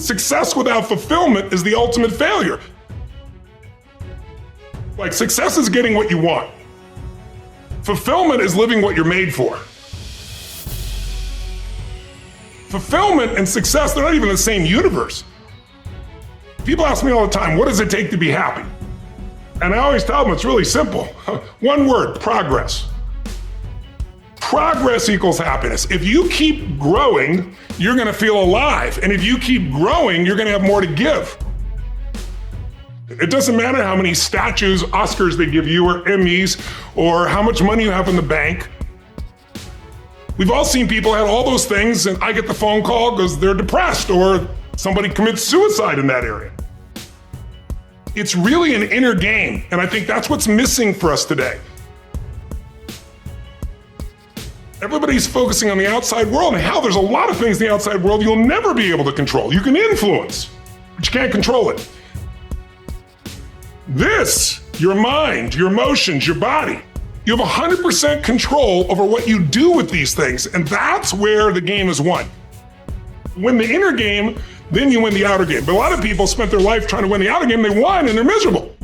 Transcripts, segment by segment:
Success without fulfillment is the ultimate failure. Like, success is getting what you want. Fulfillment is living what you're made for. Fulfillment and success, they're not even in the same universe. People ask me all the time, what does it take to be happy? And I always tell them it's really simple. One word, progress. Progress equals happiness. If you keep growing, you're gonna feel alive. And if you keep growing, you're gonna have more to give. It doesn't matter how many statues, Oscars they give you, or Emmys, or how much money you have in the bank. We've all seen people have all those things, and I get the phone call because they're depressed, or somebody commits suicide in that area. It's really an inner game, and I think that's what's missing for us today. Everybody's focusing on the outside world, and hell, there's a lot of things in the outside world you'll never be able to control. You can influence, but you can't control it. This, your mind, your emotions, your body, you have 100% control over what you do with these things, and that's where the game is won. Win the inner game, then you win the outer game. But a lot of people spent their life trying to win the outer game, they won and they're miserable.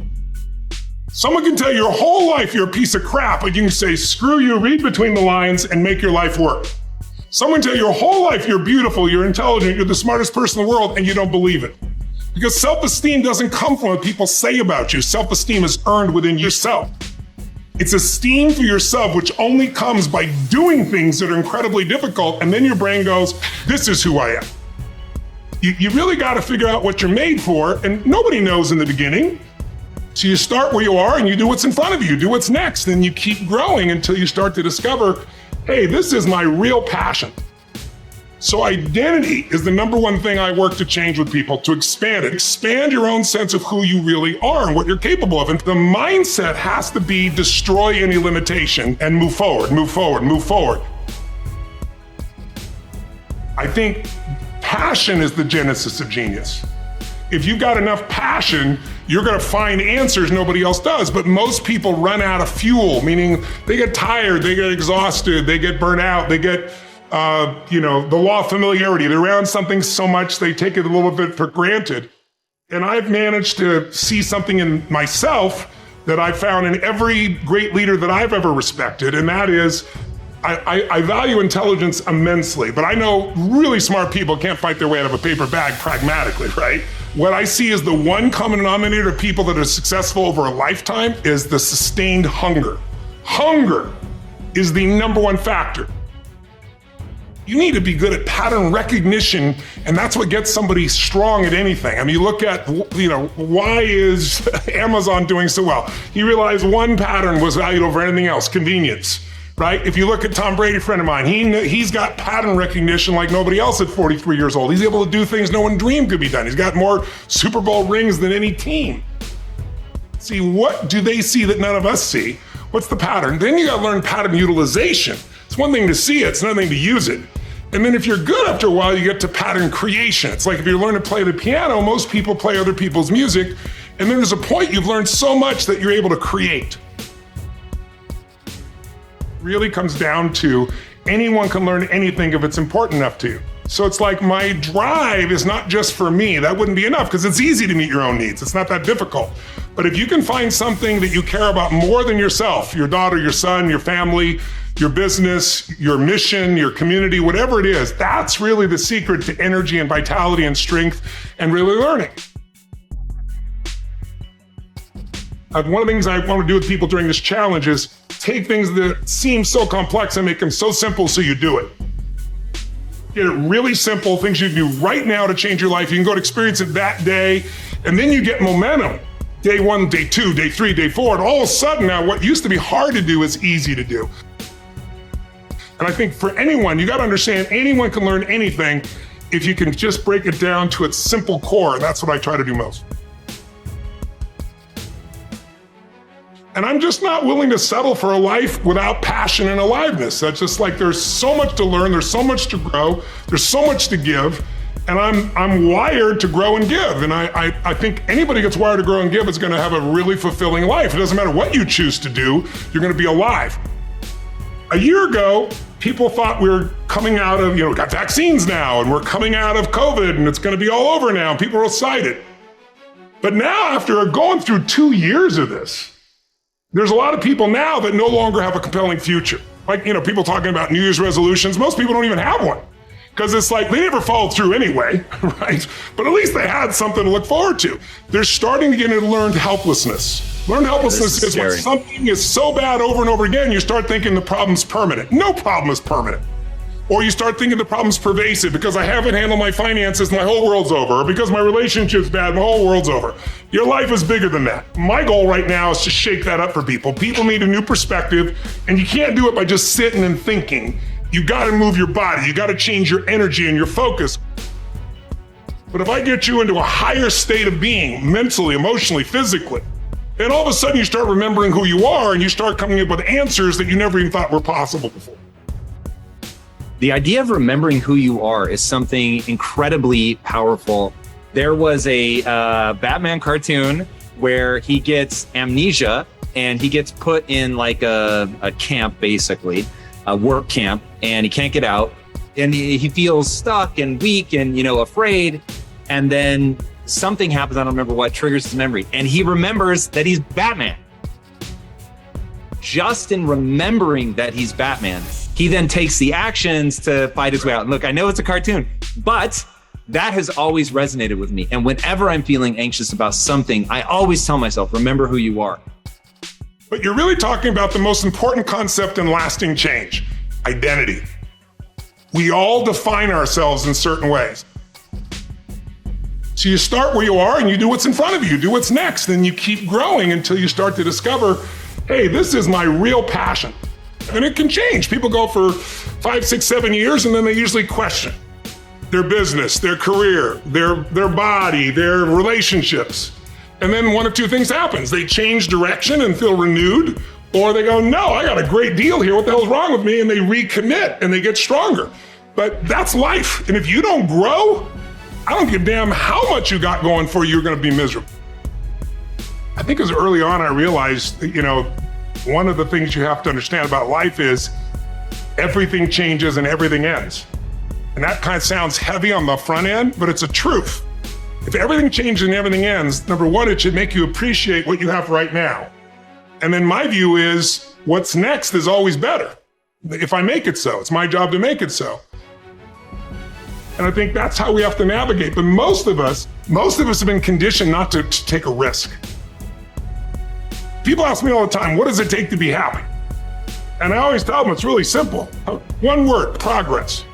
Someone can tell you your whole life you're a piece of crap, but you can say, screw you, read between the lines and make your life work. Someone can tell you your whole life you're beautiful, you're intelligent, you're the smartest person in the world, and you don't believe it. Because self-esteem doesn't come from what people say about you. Self-esteem is earned within yourself. It's esteem for yourself, which only comes by doing things that are incredibly difficult, and then your brain goes, this is who I am. You really gotta figure out what you're made for, and nobody knows in the beginning. So you start where you are and you do what's in front of you, do what's next, and you keep growing until you start to discover, hey, this is my real passion. So identity is the number one thing I work to change with people, to expand it. Expand your own sense of who you really are and what you're capable of. And the mindset has to be destroy any limitation and move forward, move forward, move forward. I think passion is the genesis of genius. If you've got enough passion, you're gonna find answers nobody else does. But most people run out of fuel, meaning they get tired, they get exhausted, they get burnt out, they get the law of familiarity. They're around something so much they take it a little bit for granted. And I've managed to see something in myself that I found in every great leader that I've ever respected, and that is, I value intelligence immensely, but I know really smart people can't fight their way out of a paper bag pragmatically, right? What I see as the one common denominator of people that are successful over a lifetime is the sustained hunger. Hunger is the number one factor. You need to be good at pattern recognition, and that's what gets somebody strong at anything. I mean, you look at, why is Amazon doing so well? He realized one pattern was valued over anything else, convenience, right? If you look at Tom Brady, a friend of mine, he's got pattern recognition like nobody else at 43 years old. He's able to do things no one dreamed could be done. He's got more Super Bowl rings than any team. See, what do they see that none of us see? What's the pattern? Then you gotta learn pattern utilization. It's one thing to see it, it's another thing to use it. And then if you're good after a while, you get to pattern creation. It's like if you learn to play the piano, most people play other people's music, and then there's a point you've learned so much that you're able to create. Really comes down to anyone can learn anything if it's important enough to you. So it's like my drive is not just for me. That wouldn't be enough because it's easy to meet your own needs. It's not that difficult. But if you can find something that you care about more than yourself, your daughter, your son, your family, your business, your mission, your community, whatever it is, that's really the secret to energy and vitality and strength and really learning. One of the things I want to do with people during this challenge is take things that seem so complex and make them so simple so you do it. Get it really simple, things you can do right now to change your life. You can go to experience it that day, and then you get momentum. Day 1, day 2, day 3, day 4, and all of a sudden now what used to be hard to do is easy to do. And I think for anyone, you gotta understand anyone can learn anything if you can just break it down to its simple core, and that's what I try to do most. And I'm just not willing to settle for a life without passion and aliveness. That's just like there's so much to learn, there's so much to grow, there's so much to give, and I'm wired to grow and give. And I think anybody gets wired to grow and give is gonna have a really fulfilling life. It doesn't matter what you choose to do, you're gonna be alive. A year ago, people thought we were coming out of, we got vaccines now and we're coming out of COVID and it's going to be all over now. And people are excited. But now, after going through 2 years of this, there's a lot of people now that no longer have a compelling future. Like, people talking about New Year's resolutions. Most people don't even have one because it's like they never followed through anyway, right? But at least they had something to look forward to. They're starting to get into learned helplessness. Learned helplessness is when something is so bad over and over again, you start thinking the problem's permanent. No problem is permanent. Or you start thinking the problem's pervasive because I haven't handled my finances, my whole world's over. Or because my relationship's bad, my whole world's over. Your life is bigger than that. My goal right now is to shake that up for people. People need a new perspective, and you can't do it by just sitting and thinking. You gotta move your body. You gotta change your energy and your focus. But if I get you into a higher state of being, mentally, emotionally, physically, then all of a sudden you start remembering who you are and you start coming up with answers that you never even thought were possible before. The idea of remembering who you are is something incredibly powerful. There was a Batman cartoon where he gets amnesia and he gets put in like a camp, basically, a work camp, and he can't get out. And he feels stuck and weak and, afraid. And then something happens, I don't remember what, triggers his memory. And he remembers that he's Batman. Just in remembering that he's Batman, he then takes the actions to fight his way out. And look, I know it's a cartoon, but that has always resonated with me. And whenever I'm feeling anxious about something, I always tell myself, remember who you are. But you're really talking about the most important concept in lasting change, identity. We all define ourselves in certain ways. So you start where you are and you do what's in front of you, do what's next, and you keep growing until you start to discover, hey, this is my real passion. And it can change. People go for 5, 6, 7 years and then they usually question their business, their career, their body, their relationships. And then one of two things happens. They change direction and feel renewed, or they go, no, I got a great deal here. What the hell's wrong with me? And they recommit and they get stronger. But that's life. And if you don't grow, I don't give a damn how much you got going for you, you're going to be miserable. I think as early on, I realized that, one of the things you have to understand about life is everything changes and everything ends. And that kind of sounds heavy on the front end, but it's a truth. If everything changes and everything ends, number one, it should make you appreciate what you have right now. And then my view is what's next is always better. If I make it so, it's my job to make it so. And I think that's how we have to navigate. But most of us have been conditioned not to take a risk. People ask me all the time, what does it take to be happy? And I always tell them it's really simple. One word, progress.